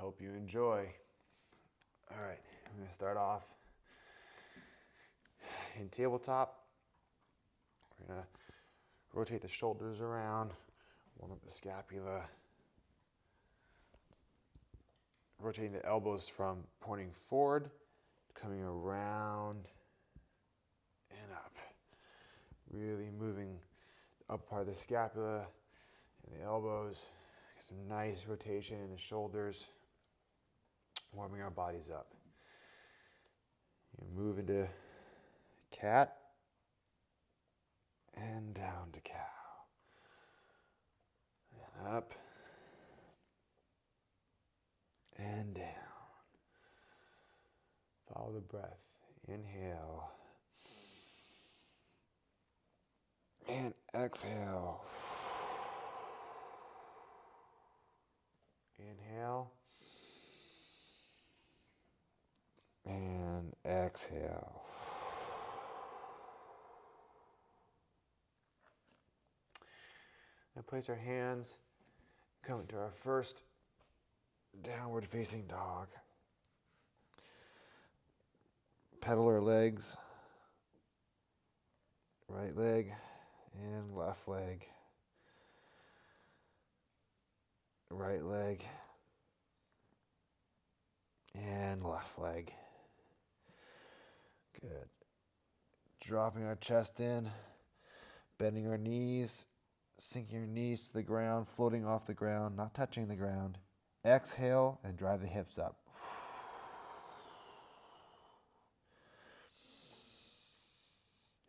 hope you enjoy. All right, I'm going to start off in tabletop. We're going to rotate the shoulders around, warm up the scapula, rotating the elbows from pointing forward, coming around and up. Really moving the up part of the scapula and the elbows. Get some nice rotation in the shoulders, warming our bodies up. You move into cat and down to cow. And up and down. Follow the breath. Inhale. And exhale. Inhale. And exhale. Now place our hands, come into our first downward facing dog. Pedal our legs, right leg and left leg, right leg and left leg. Good. Dropping our chest in, bending our knees, sinking your knees to the ground, floating off the ground, not touching the ground. Exhale and drive the hips up.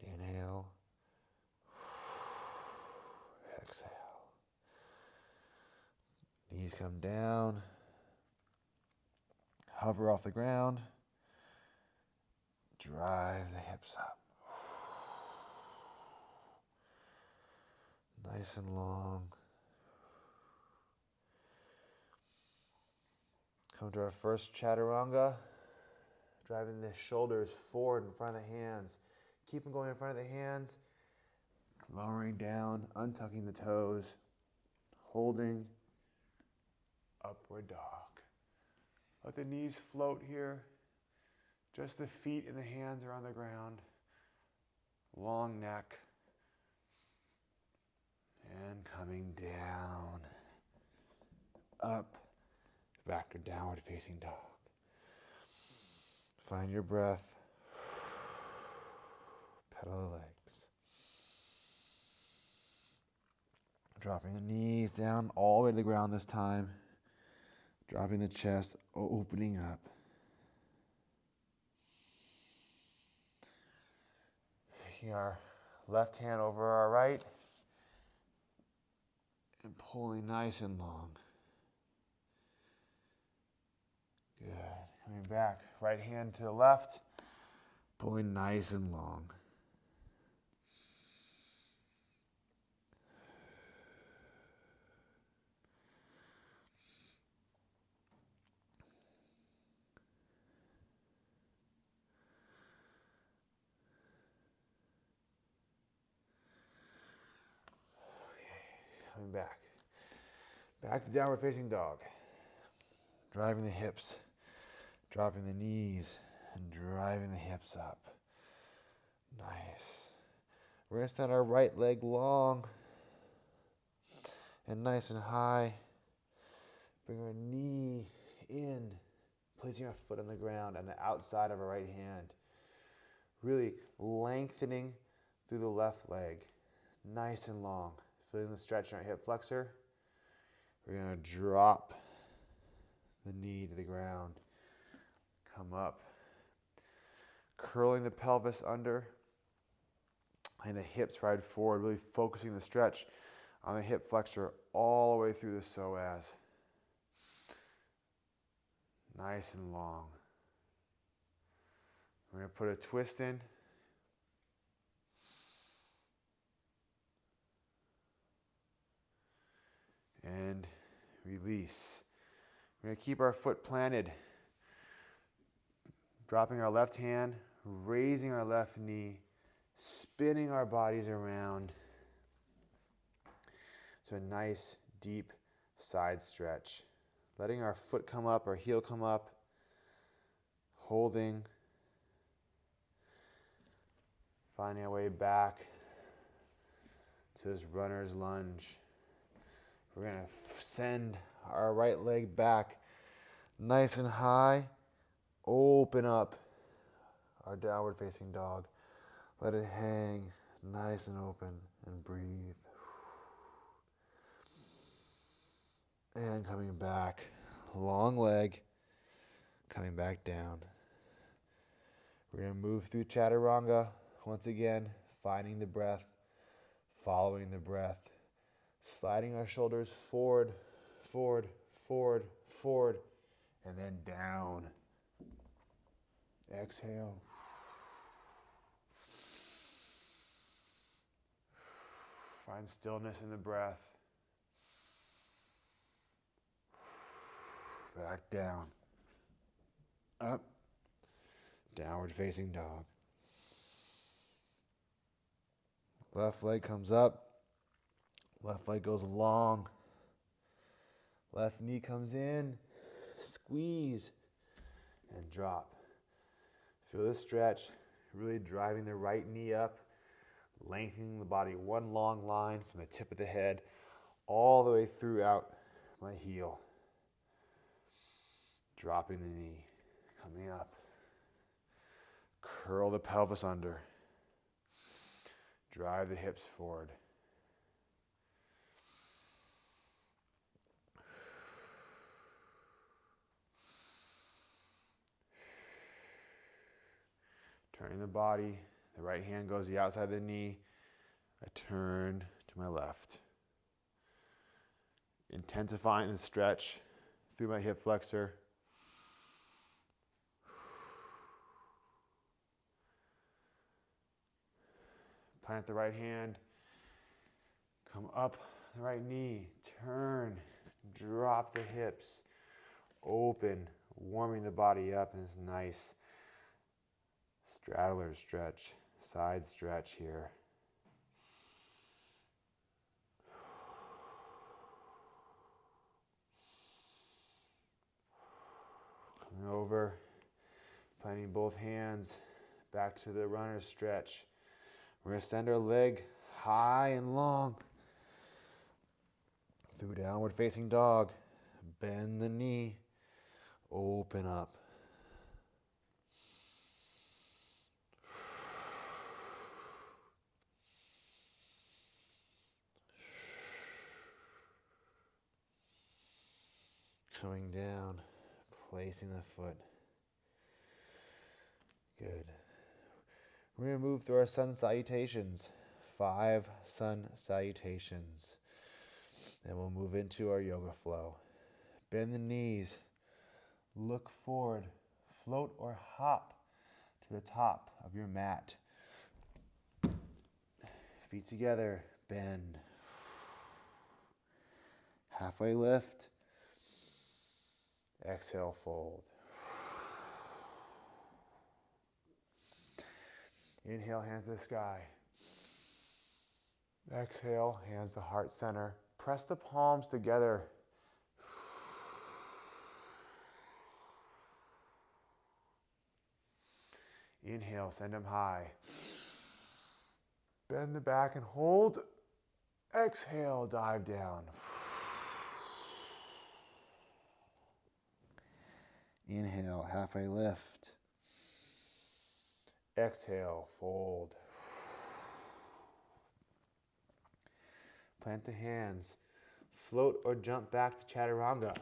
Inhale. Exhale. Knees come down. Hover off the ground. Drive the hips up. Nice and long. Come to our first chaturanga. Driving the shoulders forward in front of the hands. Keep them going in front of the hands. Lowering down, untucking the toes. Holding. Upward dog. Let the knees float here. Just the feet and the hands are on the ground. Long neck. And coming down. Up. Back to downward facing dog. Find your breath. Pedal the legs. Dropping the knees down all the way to the ground this time. Dropping the chest, opening up. Taking our left hand over our right and pulling nice and long. Good. Coming back, right hand to the left, pulling nice and long. Coming back. Back to downward facing dog. Driving the hips, dropping the knees, and driving the hips up. Nice. We're going to stand our right leg long and nice and high. Bring our knee in, placing our foot on the ground on the outside of our right hand. Really lengthening through the left leg. Nice and long. Feeling the stretch in our hip flexor. We're going to drop the knee to the ground. Come up. Curling the pelvis under. And the hips ride forward, really focusing the stretch on the hip flexor all the way through the psoas. Nice and long. We're going to put a twist in. And release. We're going to keep our foot planted. Dropping our left hand, raising our left knee, spinning our bodies around. So a nice, deep side stretch. letting our foot come up, our heel come up, holding, finding our way back to this runner's lunge. We're going to send our right leg back nice and high, open up our downward facing dog. Let it hang nice and open and breathe. And coming back, long leg, coming back down. We're going to move through chaturanga once again, finding the breath, following the breath, sliding our shoulders forward, forward, forward, forward, and then down. Exhale. Find stillness in the breath. Back down. Up. Downward facing dog. Left leg comes up. Left leg goes long. Left knee comes in. Squeeze. And drop. Feel this stretch. Really driving the right knee up. Lengthening the body. One long line from the tip of the head all the way throughout my heel. Dropping the knee, coming up. Curl the pelvis under. Drive the hips forward. Turning the body, the right hand goes the outside of the knee. I turn to my left. Intensifying the stretch through my hip flexor. Plant the right hand, come up the right knee, turn, drop the hips, open, warming the body up in this nice straddler stretch, side stretch here. Coming over, planting both hands back to the runner's stretch. We're going to send our leg high and long through downward facing dog. Bend the knee, open up. Coming down, placing the foot. Good. We're going to move through our sun salutations. 5 sun salutations. And we'll move into our yoga flow. Bend the knees. Look forward. Float or hop to the top of your mat. Feet together. Bend. Halfway lift. Exhale, fold. Inhale, hands to the sky. Exhale, hands to heart center. Press the palms together. Inhale, send them high. Bend the back and hold. Exhale, dive down. Inhale, halfway lift. Exhale, fold. Plant the hands. Float or jump back to chaturanga.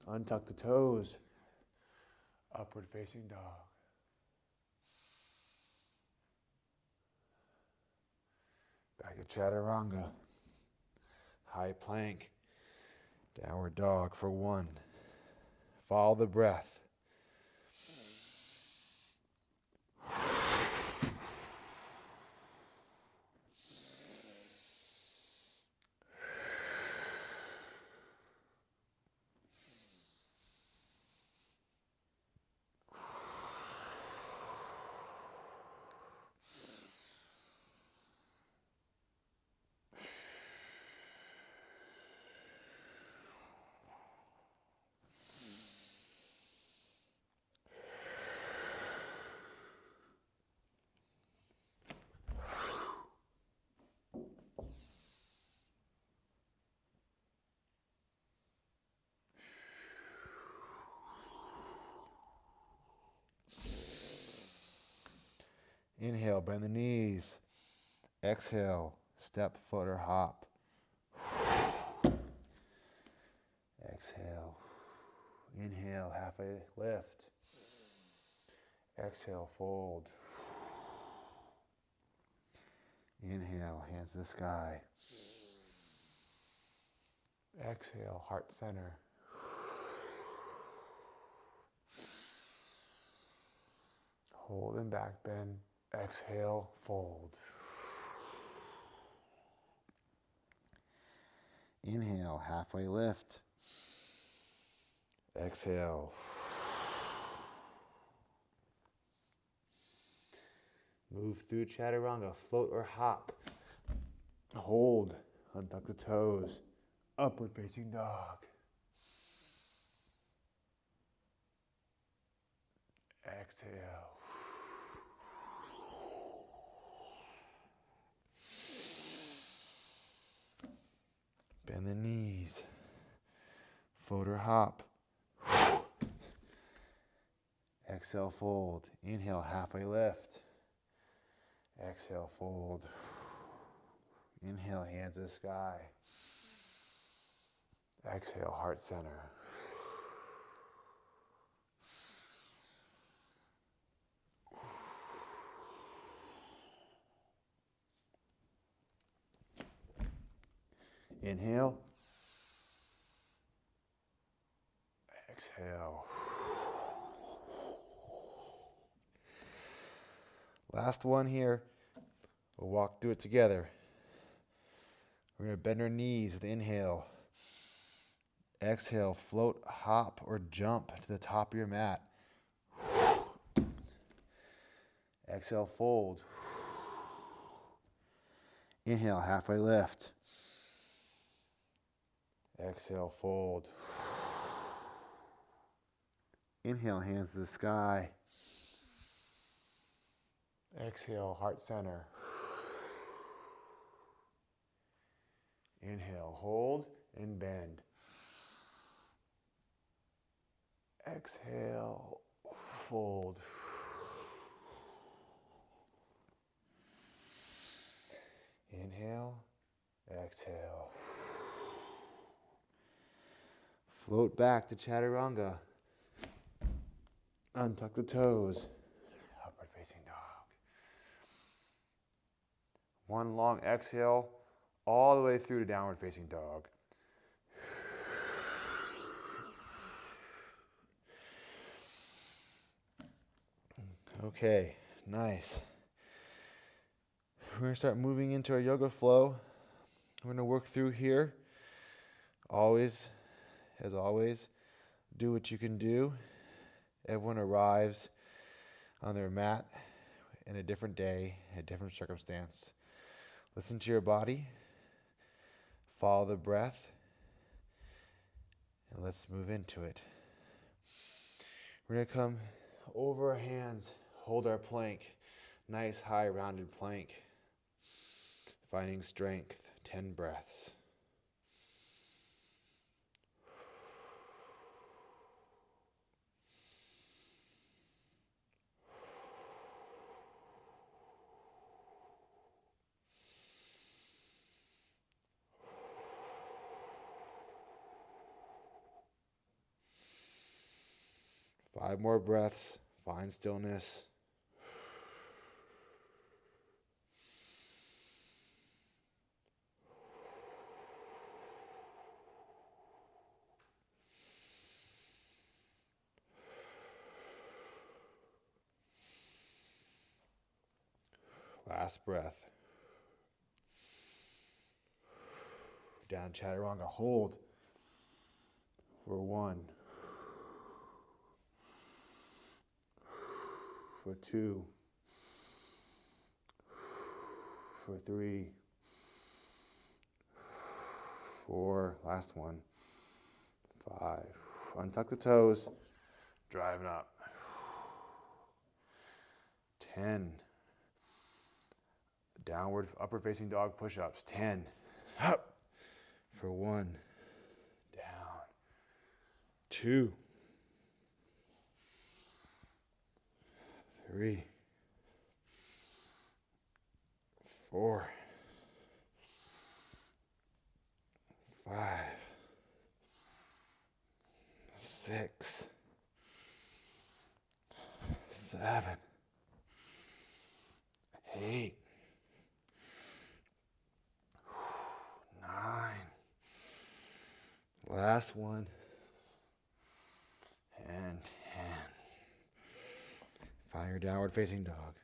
Untuck the toes. Upward facing dog. Back to chaturanga. High plank. Downward dog for 1. Follow the breath. Inhale, bend the knees. Exhale, step, foot, or hop. Exhale. Inhale, halfway lift. Exhale, fold. Inhale, hands to the sky. Exhale, heart center. Hold and back bend. Exhale, fold. Inhale, halfway lift. Exhale. Move through chaturanga, float or hop. Hold, untuck the toes. Upward facing dog. Exhale. Bend the knees. Float or hop. Exhale, fold. Inhale, halfway lift. Exhale, fold. Inhale, hands to the sky. Exhale, heart center. Inhale. Exhale. Last one here. We'll walk through it together. We're going to bend our knees with inhale. Exhale, float, hop, or jump to the top of your mat. Exhale, fold. Inhale, halfway lift. Exhale, fold. Inhale, hands to the sky. Exhale, heart center. Inhale, hold and bend. Exhale, fold. Inhale, exhale. Float back to chaturanga. Untuck the toes. Upward facing dog. One long exhale all the way through to downward facing dog. Okay, nice. We're going to start moving into our yoga flow. We're going to work through here. Always, as always, do what you can do. Everyone arrives on their mat in a different day, a different circumstance. Listen to your body. Follow the breath. And let's move into it. We're going to come over our hands, hold our plank. Nice, high, rounded plank. Finding strength, 10 breaths. Five more breaths, find stillness. Last breath. Down chaturanga, hold for 1. For 2. For 3. 4. Last one. 5. Untuck the toes. Driving up. 10. Downward, upward facing dog push-ups. 10. Up. For 1. Down. 2. 3. 4, 5, 6, 7, 8, 9. Last one. And 10. Find your downward facing dog.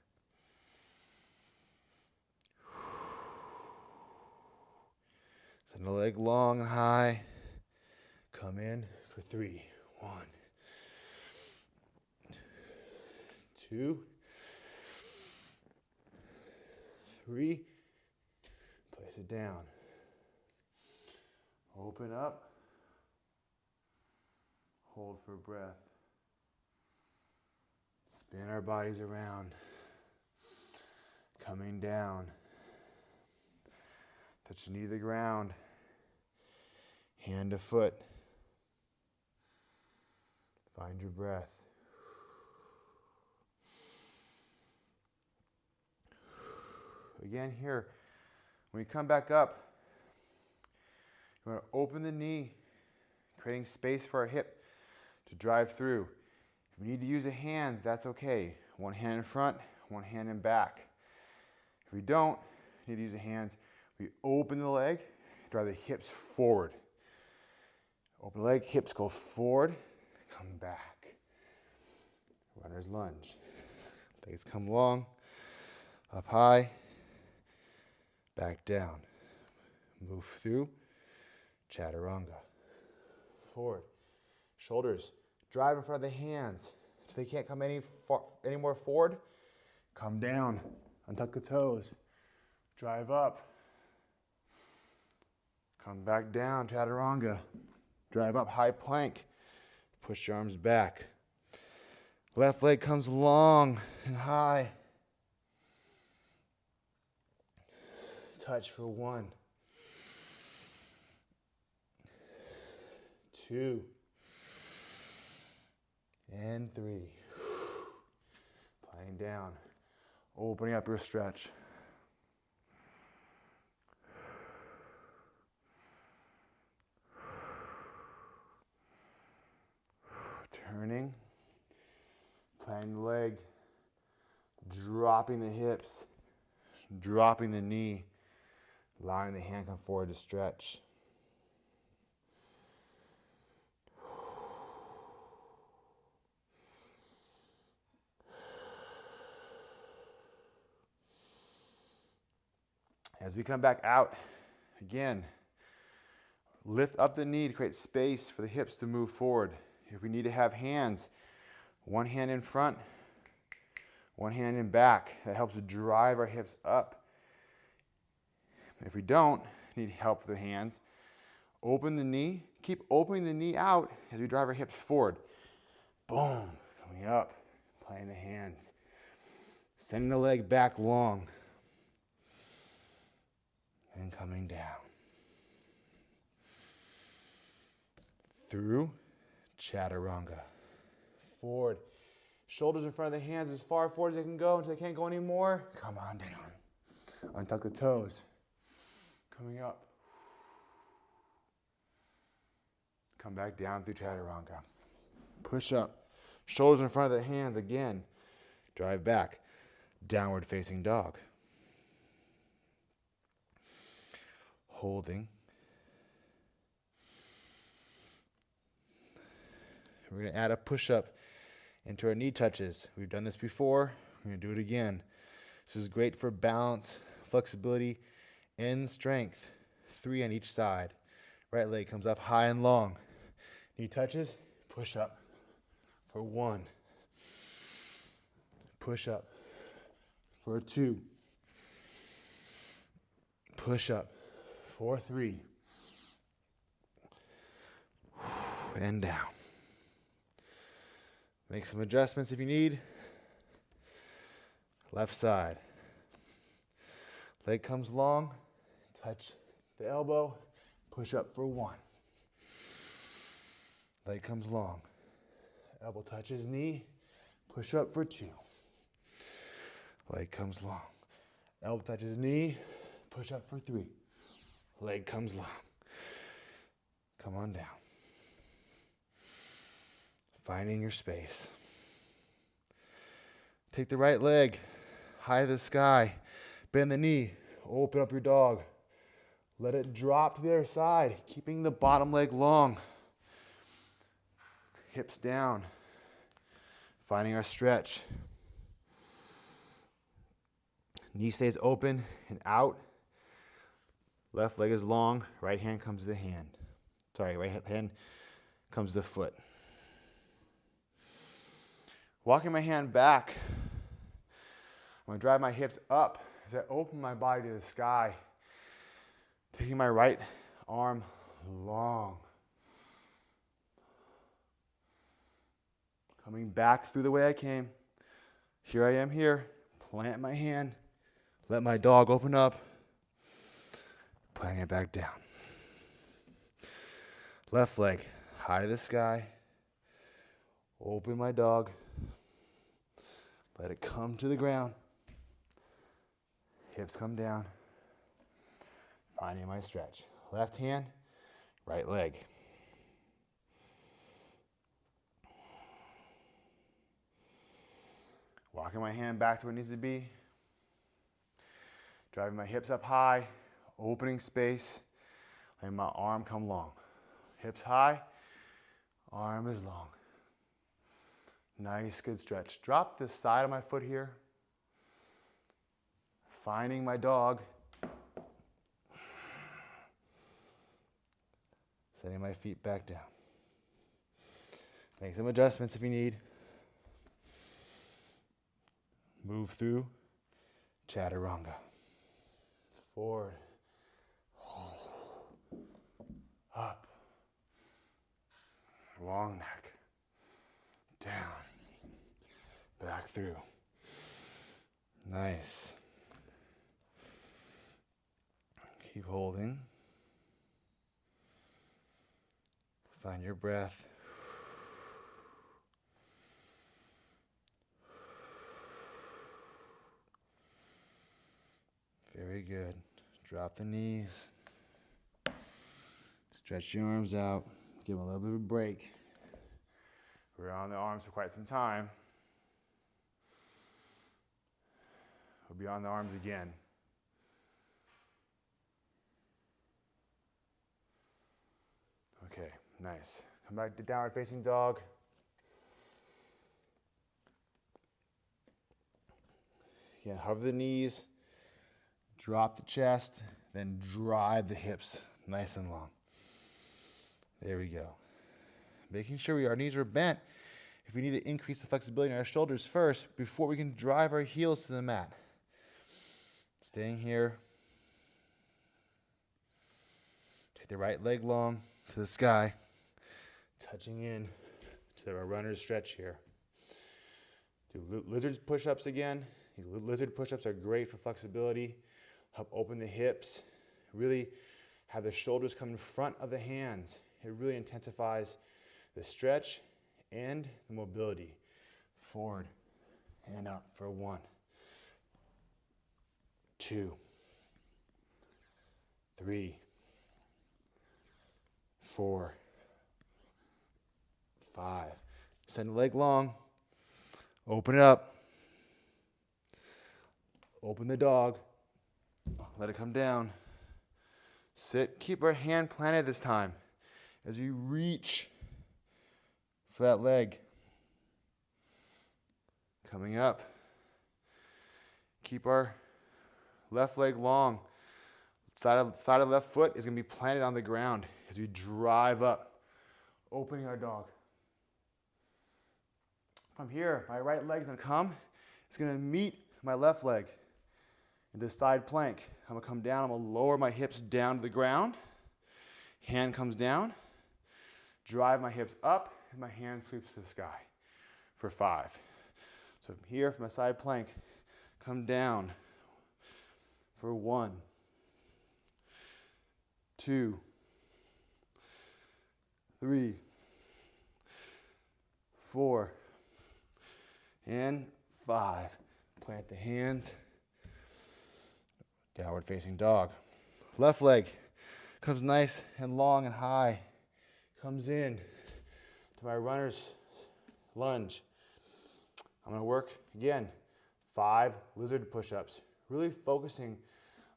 Send the leg long and high. Come in for 3. 1, 2, 3. Place it down. Open up. Hold for breath. Spin our bodies around. Coming down. Touch the knee to the ground. Hand to foot. Find your breath. Again here, when you come back up, you want to open the knee, creating space for our hip to drive through. If we need to use the hands, that's okay. One hand in front, one hand in back. If we don't need to use the hands, we open the leg, drive the hips forward. Open the leg, hips go forward, come back. Runner's lunge. Legs come long, up high, back down. Move through, chaturanga. Forward. Shoulders drive in front of the hands. If they can't come any more forward, come down. Untuck the toes. Drive up. Come back down, chaturanga. Drive up, high plank. Push your arms back. Left leg comes long and high. Touch for 1, 2, and 3. Lying down, opening up your stretch. Turning, planting the leg, dropping the hips, dropping the knee, allowing the hand come forward to stretch. As we come back out, again, lift up the knee to create space for the hips to move forward. If we need to have hands, one hand in front, one hand in back. That helps to drive our hips up. If we don't need help with the hands, open the knee. Keep opening the knee out as we drive our hips forward. Boom, coming up, playing the hands. Sending the leg back long. And coming down. Through chaturanga. Forward. Shoulders in front of the hands as far forward as they can go until they can't go anymore. Come on down. Untuck the toes. Coming up. Come back down through chaturanga. Push up. Shoulders in front of the hands again. Drive back. Downward facing dog. Holding. We're going to add a push-up into our knee touches. We've done this before. We're going to do it again. This is great for balance, flexibility, and strength. 3 on each side. Right leg comes up high and long. Knee touches, push up for 1. Push up for 2. Push up for 3. And down. Make some adjustments if you need. Left side. Leg comes long. Touch the elbow. Push up for 1. Leg comes long. Elbow touches knee. Push up for 2. Leg comes long. Elbow touches knee. Push up for 3. Leg comes long. Come on down. Finding your space. Take the right leg high to the sky. Bend the knee. Open up your dog. Let it drop to the other side, keeping the bottom leg long. Hips down. Finding our stretch. Knee stays open and out. Left leg is long. Right hand comes to the hand. Right hand comes to the foot. Walking my hand back. I'm going to drive my hips up as I open my body to the sky. Taking my right arm long. Coming back through the way I came. Here I am here. Plant my hand. Let my dog open up. Planting it back down. Left leg high to the sky. Open my dog. Let it come to the ground. Hips come down. Finding my stretch. Left hand, right leg. Walking my hand back to where it needs to be. Driving my hips up high. Opening space. Letting my arm come long. Hips high. Arm is long. Nice, good stretch. Drop the side of my foot here. Finding my dog. Setting my feet back down. Make some adjustments if you need. Move through chaturanga. Forward. Up. Long neck. Down. Back through. Nice. Keep holding. Find your breath. Very good. Drop the knees. Stretch your arms out. Give them a little bit of a break. We're on the arms for quite some time. We'll be on the arms again. Okay, nice. Come back to downward facing dog. Again, hover the knees, drop the chest, then drive the hips nice and long. There we go. Making sure our knees are bent. If we need to increase the flexibility in our shoulders first before we can drive our heels to the mat. Staying here. Take the right leg long to the sky. Touching in to our runner's stretch here. Do lizard push-ups again. Lizard push-ups are great for flexibility. Help open the hips. Really have the shoulders come in front of the hands. It really intensifies the stretch and the mobility. Forward and up for 1, 2, 3, 4, 5. Send the leg long. Open it up. Open the dog. Let it come down. Sit. Keep our hand planted this time as we reach for that leg. Coming up. Keep our left leg long. Side of left foot is going to be planted on the ground as we drive up, opening our dog. From here, my right leg is going to come. It's going to meet my left leg into side plank. I'm going to come down. I'm going to lower my hips down to the ground. Hand comes down. Drive my hips up, and my hand sweeps to the sky for 5. So from here, from my side plank, come down for 1, 2, 3, 4, and 5. Plant the hands. Downward facing dog. Left leg comes nice and long and high. Comes in to my runner's lunge. I'm going to work, again, 5 lizard push-ups. Really focusing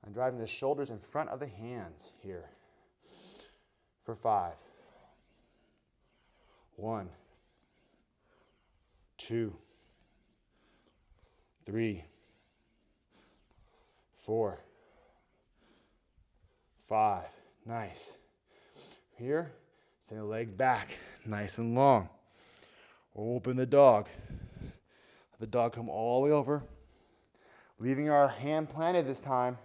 on driving the shoulders in front of the hands here. For 5. 1, 2, 3, 4, 5. Nice. Here, send the leg back, nice and long. Open the dog. Let the dog come all the way over. Leaving our hand planted this time.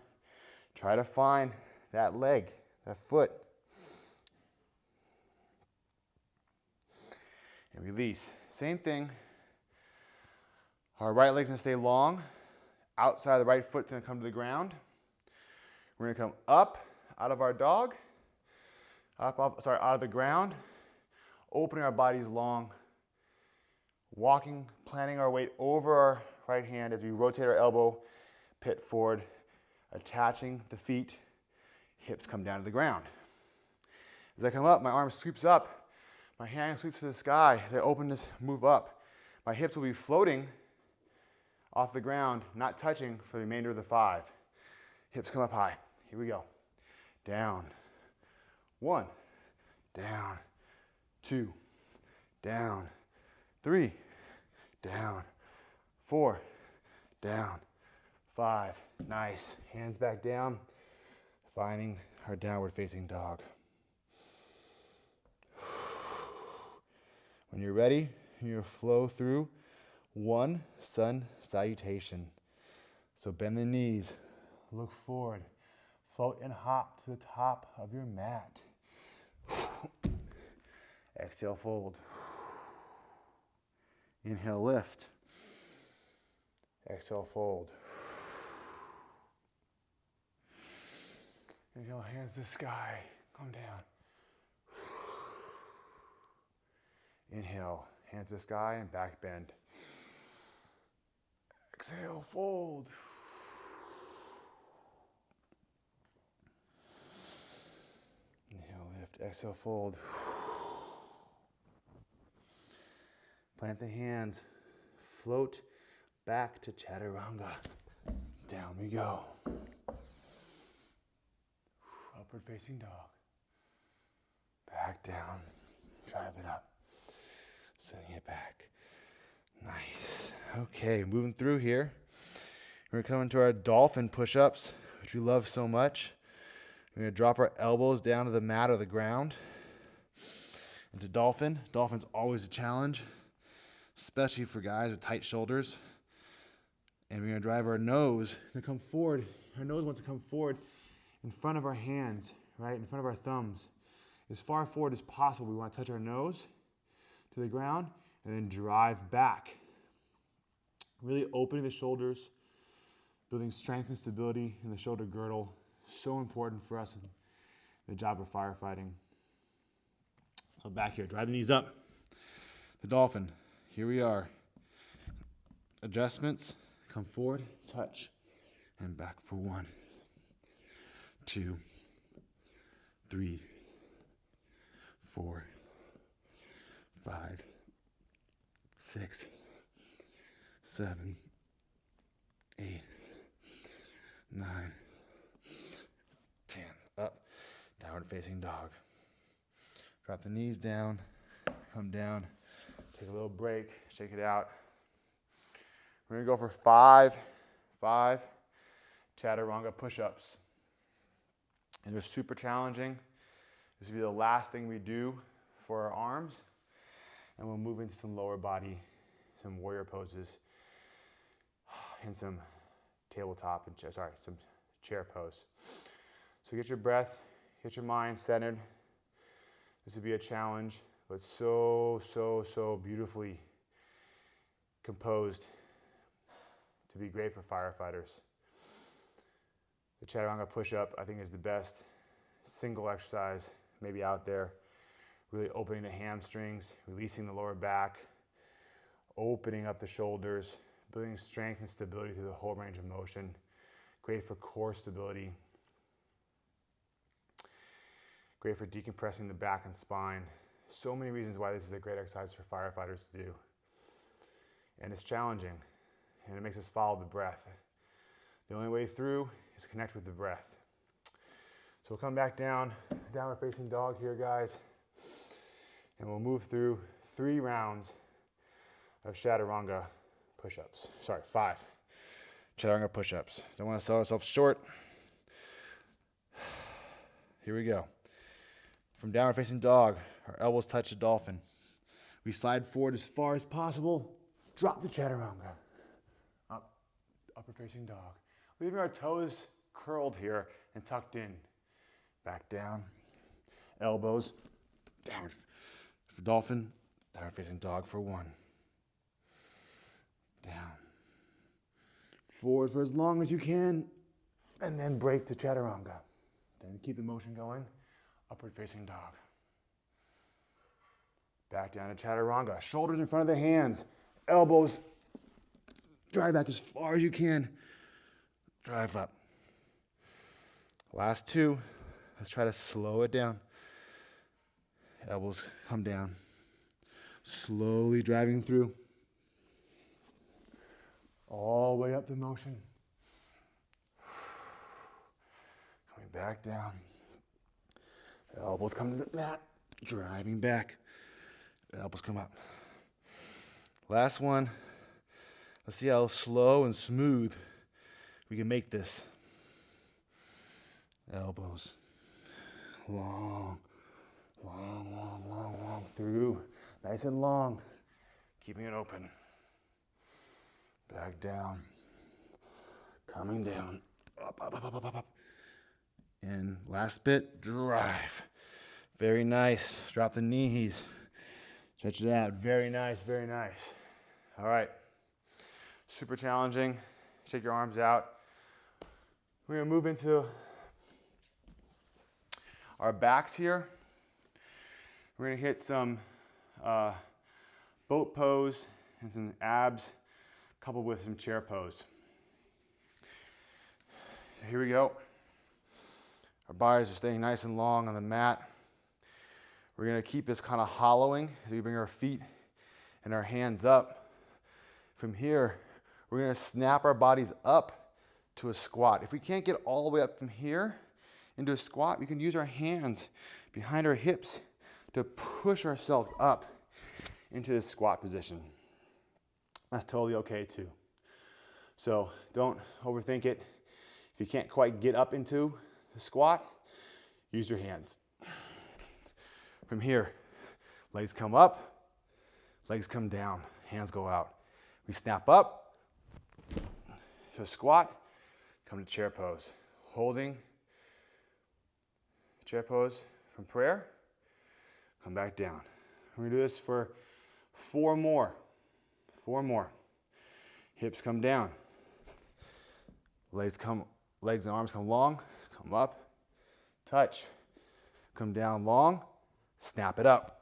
Try to find that leg, that foot. And release. Same thing. Our right leg's going to stay long. Outside the right foot's going to come to the ground. We're going to come up out of our dog. Out of the ground. Opening our bodies long. Walking, planting our weight over our right hand as we rotate our elbow, pit forward, attaching the feet, hips come down to the ground. As I come up, my arm sweeps up, my hand sweeps to the sky. As I open this, move up, my hips will be floating off the ground, not touching for the remainder of the 5. Hips come up high. Here we go. Down. 1. Down. 2. Down. 3. Down. 4. Down. 5. Nice. Hands back down. Finding our downward facing dog. When you're ready, you flow through 1 sun salutation. So bend the knees, look forward, float and hop to the top of your mat. Exhale, fold. Inhale, lift. Exhale, fold. Inhale, hands to the sky, come down. Inhale, hands to the sky and back bend. Exhale, fold. Inhale, lift. Exhale, fold. Plant the hands. Float back to chaturanga. Down we go. Upward facing dog. Back down. Drive it up. Sending it back. Nice. Okay, moving through here. We're coming to our dolphin push-ups, which we love so much. We're going to drop our elbows down to the mat or the ground. Into dolphin. Dolphin's always a challenge, especially for guys with tight shoulders. And we're going to drive our nose to come forward. Our nose wants to come forward in front of our hands, right? In front of our thumbs. As far forward as possible, we want to touch our nose to the ground and then drive back. Really opening the shoulders, building strength and stability in the shoulder girdle. So important for us in the job of firefighting. So back here, drive the knees up. The dolphin, here we are. Adjustments, come forward, touch, and back for 1, 2, 3, 4, 5, 6, 7, 8, 9, 10. Up, downward facing dog. Drop the knees down, come down, take a little break, shake it out. We're gonna go for 5 chaturanga push-ups. And they're super challenging. This will be the last thing we do for our arms. And we'll move into some lower body, some warrior poses, and some tabletop, and some chair pose. So get your breath, get your mind centered. This would be a challenge, but so beautifully composed to be great for firefighters. The chaturanga push-up, I think, is the best single exercise maybe out there. Really opening the hamstrings, releasing the lower back, opening up the shoulders, building strength and stability through the whole range of motion. Great for core stability. Great for decompressing the back and spine. So many reasons why this is a great exercise for firefighters to do. And it's challenging, and it makes us follow the breath. The only way through is to connect with the breath. So we'll come back down, downward facing dog here, guys. And we'll move through 3 rounds of chaturanga push-ups. Sorry, 5 chaturanga push-ups. Don't want to sell ourselves short. Here we go. From downward facing dog, our elbows touch the dolphin. We slide forward as far as possible. Drop the chaturanga. Up, upward facing dog. Leaving our toes curled here and tucked in. Back down. Elbows downward for dolphin. Downward facing dog for 1. Down. Forward for as long as you can. And then break to chaturanga. Then keep the motion going. Upward facing dog. Back down to chaturanga. Shoulders in front of the hands. Elbows. Drive back as far as you can. Drive up. Last 2. Let's try to slow it down. Elbows come down. Slowly driving through. All the way up the motion. Coming back down. Elbows come to the mat. Driving back. Elbows come up. Last one. Let's see how slow and smooth we can make this. Elbows. Long, long, long, long, long through. Nice and long. Keeping it open. Back down. Coming down. Up, up, up, up, up, up. And last bit, drive. Very nice. Drop the knees. Stretch it out. Very nice, very nice. All right. Super challenging. Take your arms out. We're going to move into our backs here. We're going to hit some boat pose and some abs coupled with some chair pose. So here we go. Our bodies are staying nice and long on the mat. We're going to keep this kind of hollowing as we bring our feet and our hands up. From here, we're going to snap our bodies up to a squat. If we can't get all the way up from here into a squat, we can use our hands behind our hips to push ourselves up into this squat position. That's totally okay too. So don't overthink it. If you can't quite get up into the squat, use your hands. From here, legs come up, legs come down, hands go out. We snap up to a squat, come to chair pose. Holding chair pose from prayer, come back down. We're gonna do this for 4 more. 4 more. Hips come down. Legs and arms come long, come up, touch, come down long, snap it up.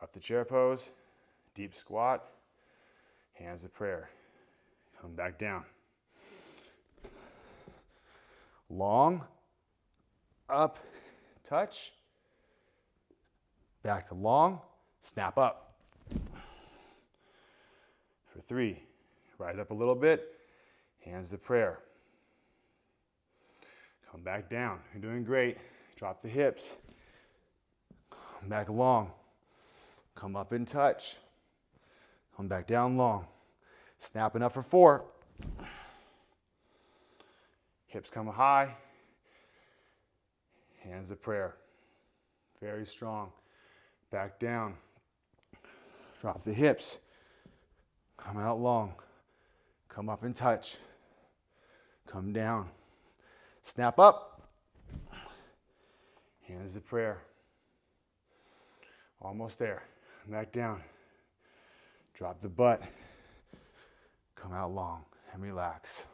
Up the chair pose, deep squat, hands to prayer. Come back down. Long, up, touch, back to long, snap up. For 3, rise up a little bit, hands to prayer. Come back down. You're doing great. Drop the hips. Come back long. Come up and touch. Come back down long. Snapping up for 4. Hips come high. Hands to prayer. Very strong. Back down. Drop the hips. Come out long. Come up and touch. Come down. Snap up. Hands to prayer. Almost there. Back down. Drop the butt. Come out long and relax.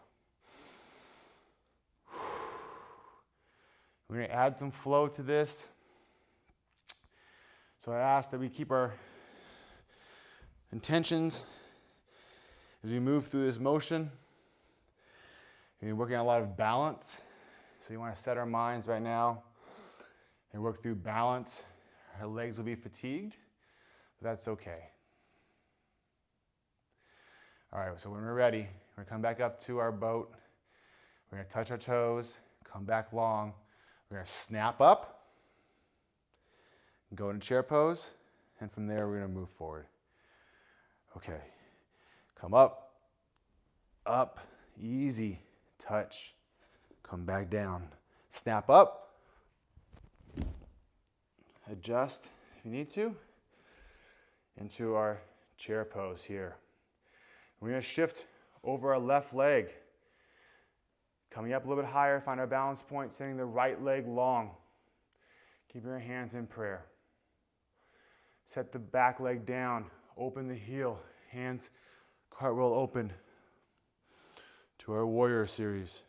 We're going to add some flow to this. So I ask that we keep our intentions as we move through this motion We're working on a lot of balance. So you want to set our minds right now and work through balance. Our legs will be fatigued, but that's okay. All right, so when we're ready, we're going to come back up to our boat. We're going to touch our toes, come back long. We're going to snap up, go into chair pose, and from there we're going to move forward. Okay, come up, up, easy, touch, come back down, snap up, adjust if you need to, into our chair pose here. We're going to shift over our left leg, coming up a little bit higher, find our balance point, sending the right leg long. Keeping your hands in prayer. Set the back leg down, open the heel, hands cartwheel open to our warrior series.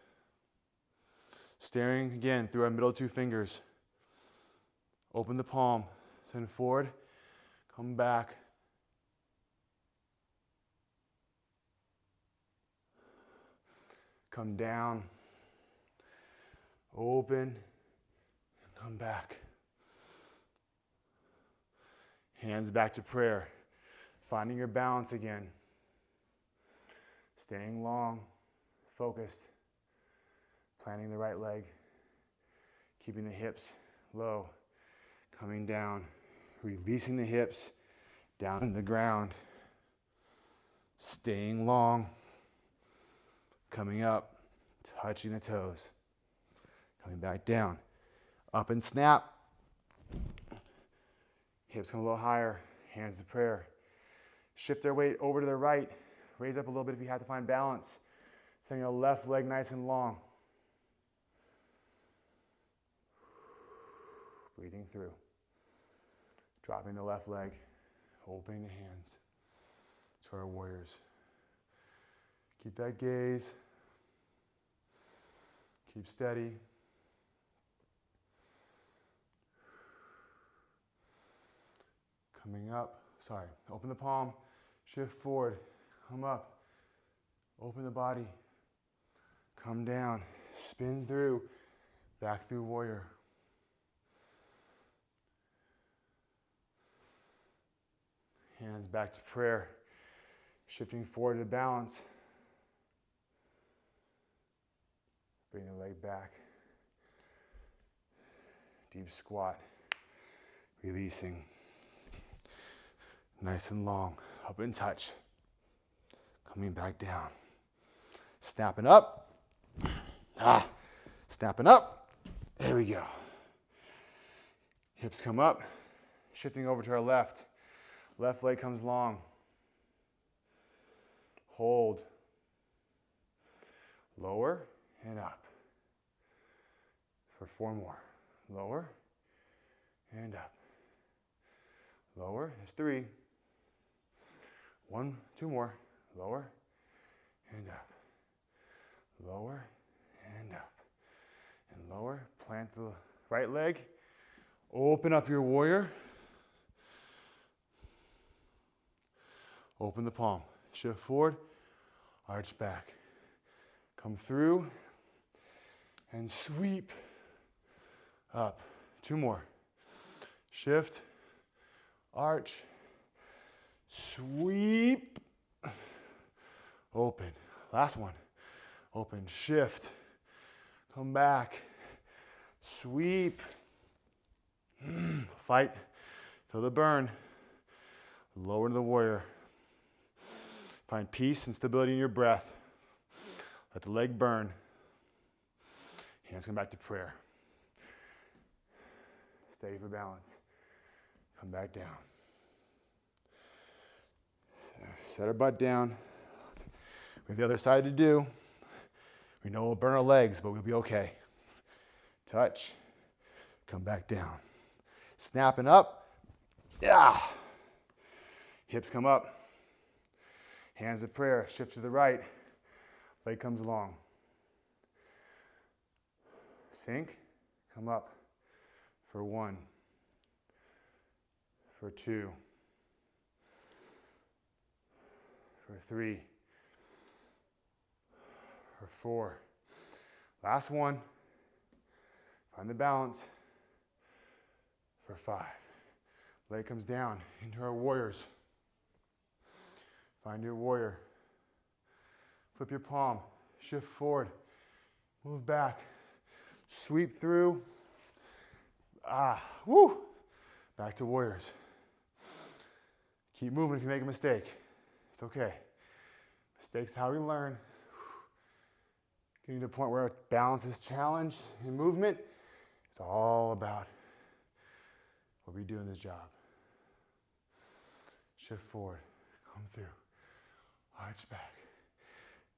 Staring again through our middle two fingers. Open the palm, send forward, come back. Come down, open, and come back. Hands back to prayer. Finding your balance again. Staying long, focused. Planting the right leg. Keeping the hips low. Coming down. Releasing the hips down to the ground. Staying long. Coming up. Touching the toes. Coming back down. Up and snap. Hips come a little higher, hands to prayer. Shift their weight over to the right. Raise up a little bit if you have to find balance. Sending your left leg nice and long. Breathing through. Dropping the left leg. Opening the hands to our warriors. Keep that gaze. Keep steady. Coming up, open the palm, shift forward, come up, open the body, come down, spin through, back through warrior. Hands back to prayer, shifting forward to balance. Bring the leg back, deep squat, releasing. Nice and long, up and touch. Coming back down. Snapping up. Snapping up. There we go. Hips come up. Shifting over to our left. Left leg comes long. Hold. Lower and up. For 4 more. Lower and up. Lower, there's 3. 1, 2 more. Lower and up. Lower and up. And lower. Plant the right leg. Open up your warrior. Open the palm. Shift forward. Arch back. Come through. And sweep up. 2 more. Shift. Arch. Sweep. Open. Last one. Open. Shift. Come back. Sweep. Fight. Feel the burn. Lower to the warrior. Find peace and stability in your breath. Let the leg burn. Hands come back to prayer. Steady for balance. Come back down. Set our butt down. We have the other side to do. We know we'll burn our legs, but we'll be okay. Touch. Come back down. Snapping up. Yeah. Hips come up. Hands to prayer. Shift to the right. Leg comes long. Sink. Come up. For 1. For 2. For 3. For 4. Last one. Find the balance for 5. Leg comes down into our warriors. Find your warrior. Flip your palm. Shift forward. Move back. Sweep through. Woo! Back to warriors. Keep moving if you make a mistake. It's okay. Mistakes are how we learn. Getting to the point where balance is challenged in movement, it's all about what we do in this job. Shift forward, come through, arch back,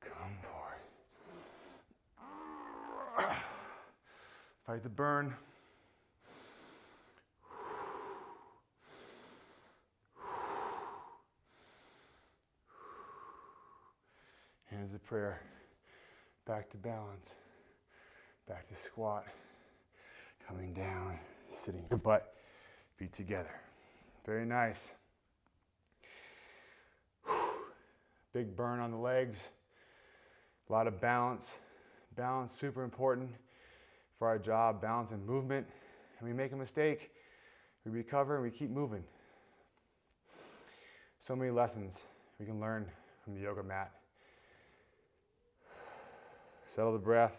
come forward. Fight the burn. Hands of prayer. Back to balance, back to squat, coming down, sitting your butt, feet together. Very nice. Big burn on the legs, a lot of balance. Balance, super important for our job, balance and movement. And we make a mistake, we recover and we keep moving. So many lessons we can learn from the yoga mat. Settle the breath.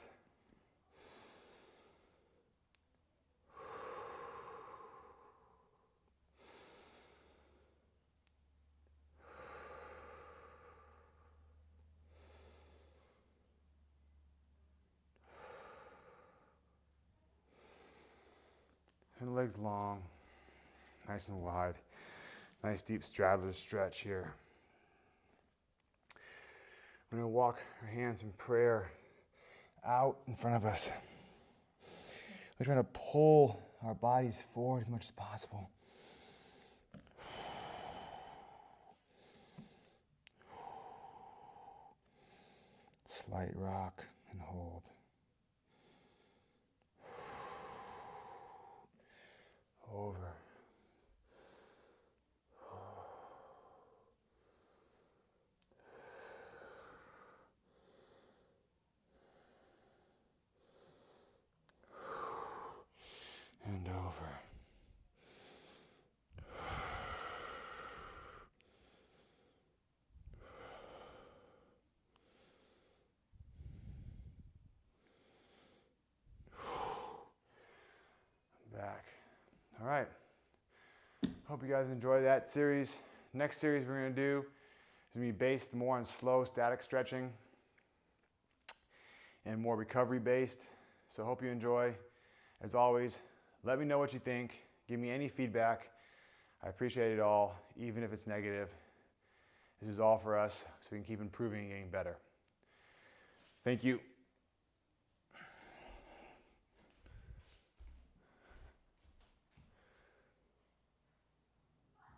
And the legs long, nice and wide. Nice deep straddler stretch here. We're going to walk our hands in prayer out in front of us. We're trying to pull our bodies forward as much as possible. Slight rock and hold. Over. And over. Back. All right. Hope you guys enjoy that series. Next series we're going to do is going to be based more on slow static stretching and more recovery based. So hope you enjoy. As always, let me know what you think. Give me any feedback. I appreciate it all, even if it's negative. This is all for us so we can keep improving and getting better. Thank you.